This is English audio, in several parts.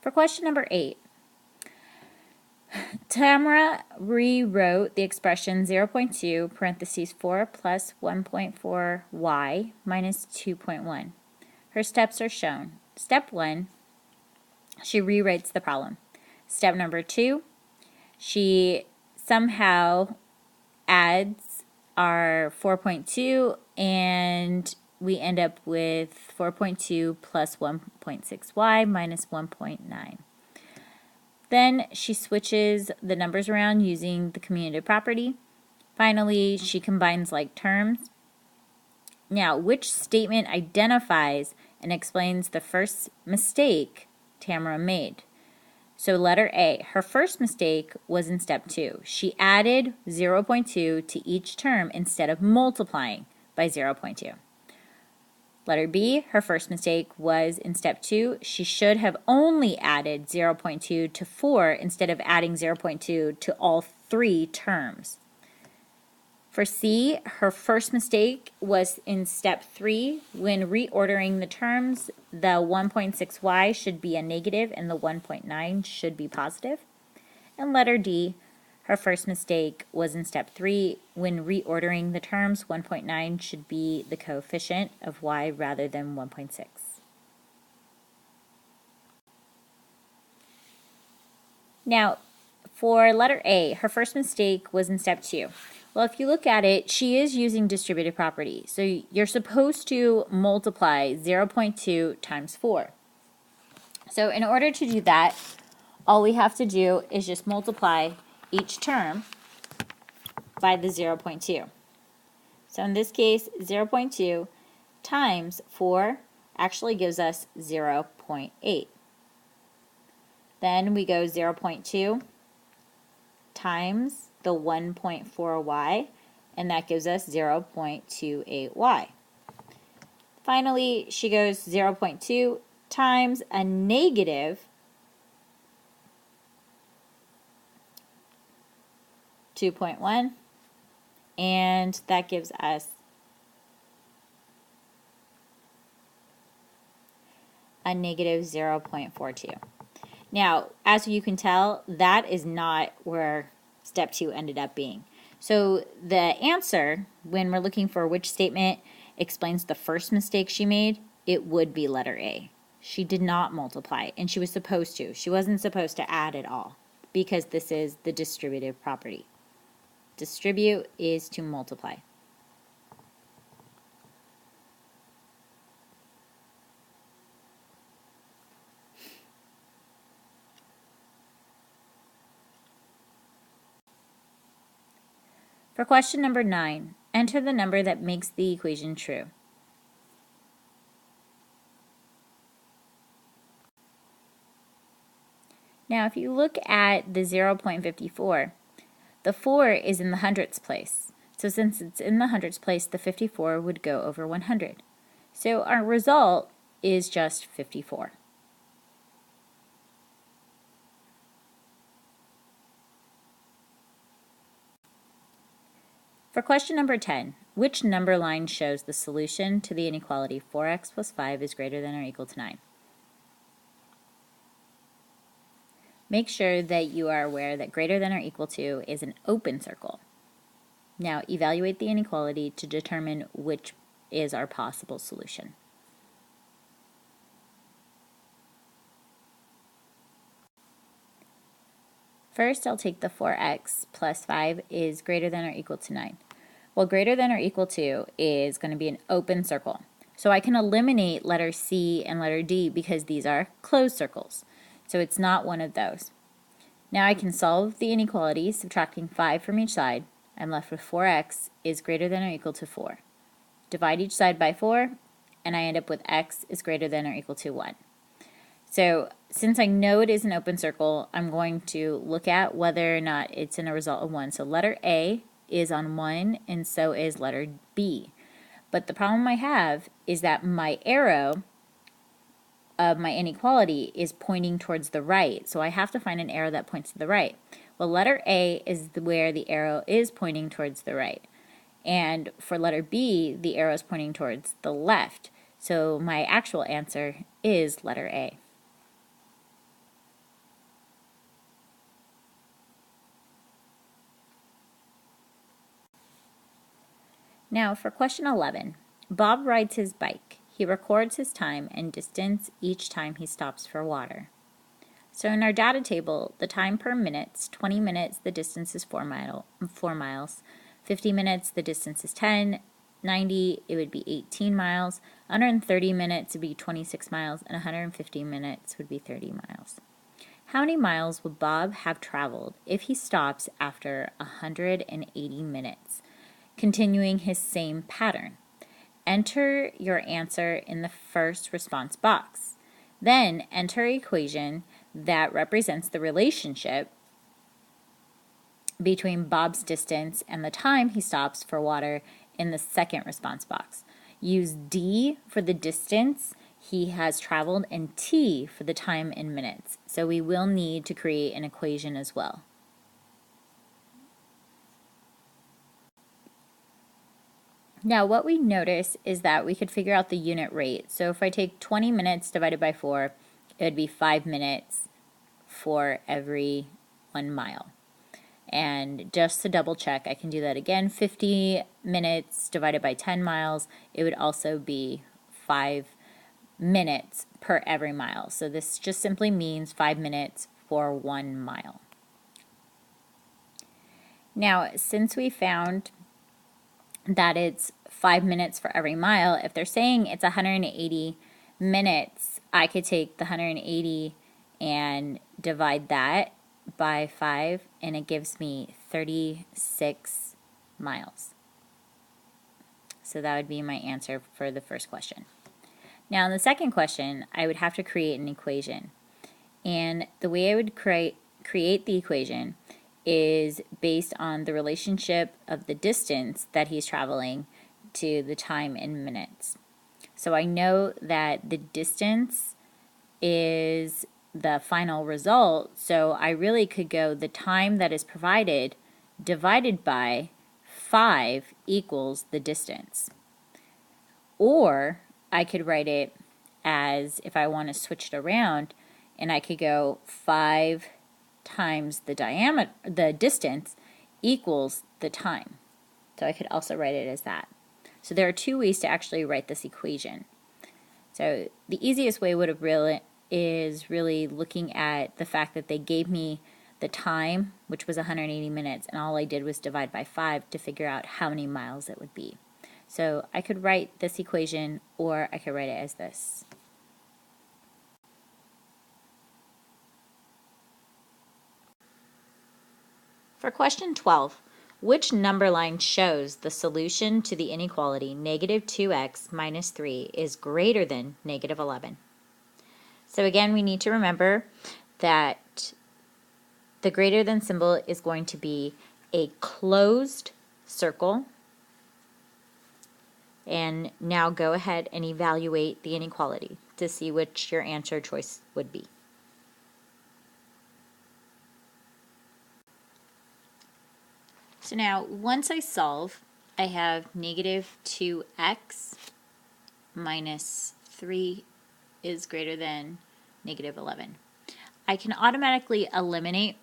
For question number 8, Tamara rewrote the expression 0.2 parentheses 4 plus 1.4y minus 2.1. Her steps are shown. Step 1, she rewrites the problem. Step number 2, she somehow adds our 4.2 and we end up with 4.2 plus 1.6y minus 1.9. Then she switches the numbers around using the commutative property. Finally, she combines like terms. Now, which statement identifies and explains the first mistake Tamara made? So letter A, her first mistake was in step 2. She added 0.2 to each term instead of multiplying by 0.2. Letter B, her first mistake was in step 2. She should have only added 0.2 to 4 instead of adding 0.2 to all 3 terms. For C, her first mistake was in step 3. When reordering the terms, the 1.6y should be a negative and the 1.9 should be positive. And letter D, her first mistake was in step 3. When reordering the terms, 1.9 should be the coefficient of y rather than 1.6. Now, for letter A, her first mistake was in step 2. Well, if you look at it, she is using distributive property. So you're supposed to multiply 0.2 times 4. So in order to do that, all we have to do is just multiply each term by the 0.2. So in this case, 0.2 times 4 actually gives us 0.8. Then we go 0.2 times the 1.4y, and that gives us 0.28y. Finally, she goes 0.2 times a negative 2.1, and that gives us a negative 0.42. Now, as you can tell, that is not where step 2 ended up being. So the answer, when we're looking for which statement explains the first mistake she made, it would be letter A. She did not multiply, and she was supposed to. She wasn't supposed to add at all, because this is the distributive property. Distribute is to multiply. For question number 9, enter the number that makes the equation true. Now, if you look at the 0.54, the 4 is in the hundredths place. So since it's in the hundredths place, the 54 would go over 100. So our result is just 54. For question number 10, which number line shows the solution to the inequality 4x plus 5 is greater than or equal to 9? Make sure that you are aware that greater than or equal to is an open circle. Now evaluate the inequality to determine which is our possible solution. First, I'll take the 4x plus 5 is greater than or equal to 9. Well, greater than or equal to is going to be an open circle. So I can eliminate letter C and letter D because these are closed circles. So it's not one of those. Now I can solve the inequality, subtracting 5 from each side. I'm left with 4x is greater than or equal to 4. Divide each side by 4, and I end up with x is greater than or equal to 1. So since I know it is an open circle, I'm going to look at whether or not it's in a result of 1. So letter A is on 1, and so is letter B. But the problem I have is that my arrow of my inequality is pointing towards the right, so I have to find an arrow that points to the right. Well, letter A is where the arrow is pointing towards the right, and for letter B, the arrow is pointing towards the left. So my actual answer is letter A. Now for question 11. Bob rides his bike. He records his time and distance each time he stops for water. So in our data table, the time per minute, 20 minutes, the distance is 4 miles. 50 minutes, the distance is 10. 90, it would be 18 miles. 130 minutes would be 26 miles, and 150 minutes would be 30 miles. How many miles would Bob have traveled if he stops after 180 minutes, continuing his same pattern? Enter your answer in the first response box. Then enter an equation that represents the relationship between Bob's distance and the time he stops for water in the second response box. Use D for the distance he has traveled and T for the time in minutes. So we will need to create an equation as well. Now what we notice is that we could figure out the unit rate. So if I take 20 minutes divided by 4, it would be 5 minutes for every 1 mile. And just to double check, I can do that again. 50 minutes divided by 10 miles, it would also be 5 minutes per every mile. So this just simply means 5 minutes for 1 mile. Now, since we found that it's 5 minutes for every mile, if they're saying it's 180 minutes, I could take the 180 and divide that by 5, and it gives me 36 miles. So that would be my answer for the first question. Now in the second question, I would have to create an equation. And the way I would create the equation is based on the relationship of the distance that he's traveling to the time in minutes. So I know that the distance is the final result, so I really could go the time that is provided divided by 5 equals the distance. Or I could write it as, if I want to switch it around, and I could go 5 times the distance equals the time. So I could also write it as that. So there are 2 ways to actually write this equation. So the easiest way is really looking at the fact that they gave me the time, which was 180 minutes, and all I did was divide by 5 to figure out how many miles it would be. So I could write this equation, or I could write it as this. For question 12, which number line shows the solution to the inequality negative 2x minus 3 is greater than negative 11? So again, we need to remember that the greater than symbol is going to be a closed circle. And now go ahead and evaluate the inequality to see which your answer choice would be. So now, once I solve, I have negative 2x minus 3 is greater than negative 11. I can automatically eliminate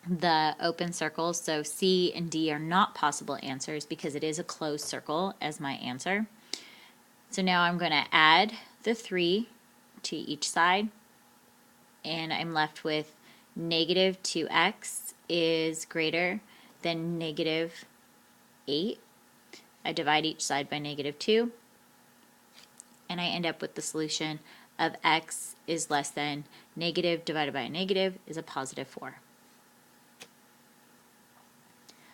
the open circles, so C and D are not possible answers because it is a closed circle as my answer. So now I'm going to add the 3 to each side, and I'm left with negative 2x is greater than negative 8. I divide each side by negative 2, and I end up with the solution of x is less than negative divided by a negative is a positive 4.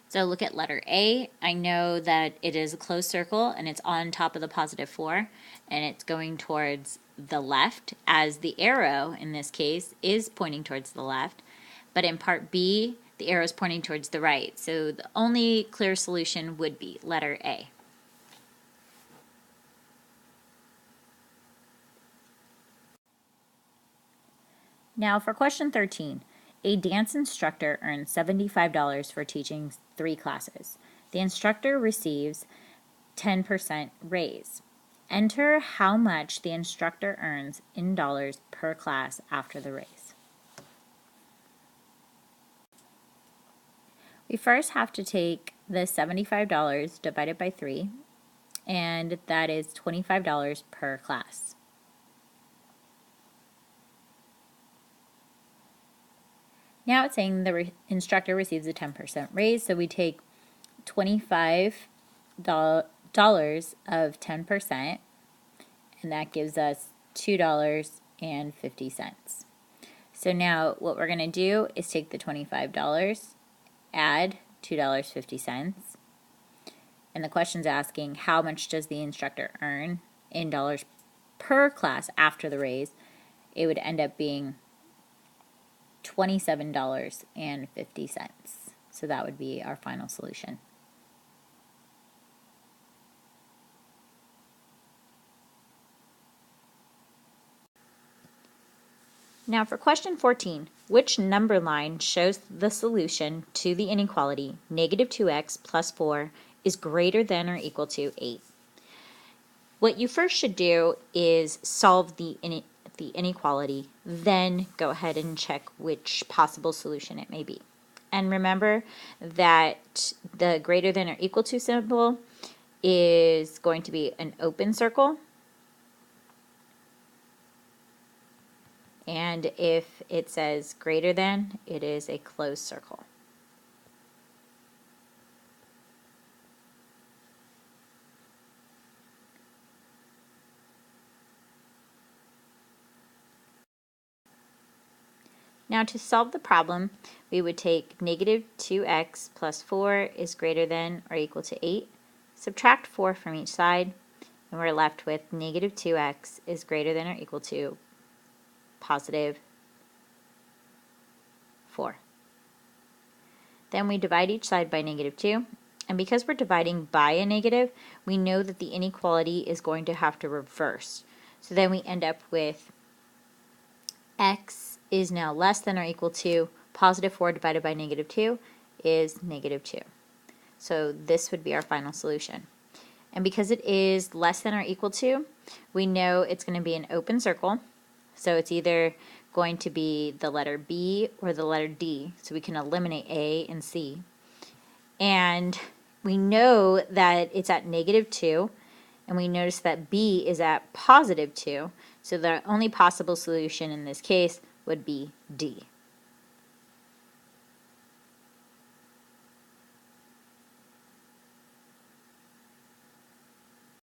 So look at letter A. I know that it is a closed circle and it's on top of the positive 4, and it's going towards the left, as the arrow in this case is pointing towards the left. But in part B, the arrow is pointing towards the right. So the only clear solution would be letter A. Now for question 13. A dance instructor earns $75 for teaching 3 classes. The instructor receives 10% raise. Enter how much the instructor earns in dollars per class after the raise. We first have to take the $75 divided by 3, and that is $25 per class. Now it's saying the instructor receives a 10% raise, so we take $25 of 10%, and that gives us $2.50. So now what we're going to do is take the $25, add $2.50, and the question's asking how much does the instructor earn in dollars per class after the raise. It would end up being $27.50. So that would be our final solution. Now for question 14, which number line shows the solution to the inequality negative 2x plus 4 is greater than or equal to 8? What you first should do is solve the inequality, then go ahead and check which possible solution it may be. And remember that the greater than or equal to symbol is going to be an open circle. And if it says greater than, it is a closed circle. Now to solve the problem, we would take negative 2x plus 4 is greater than or equal to 8, subtract 4 from each side, and we're left with negative 2x is greater than or equal to positive 4. Then we divide each side by negative 2, and because we're dividing by a negative, we know that the inequality is going to have to reverse. So then we end up with x is now less than or equal to positive 4 divided by negative 2 is negative 2. So this would be our final solution. And because it is less than or equal to, we know it's going to be an open circle. So it's either going to be the letter B or the letter D. So we can eliminate A and C. And we know that it's at negative 2. And we notice that B is at positive 2. So the only possible solution in this case would be D.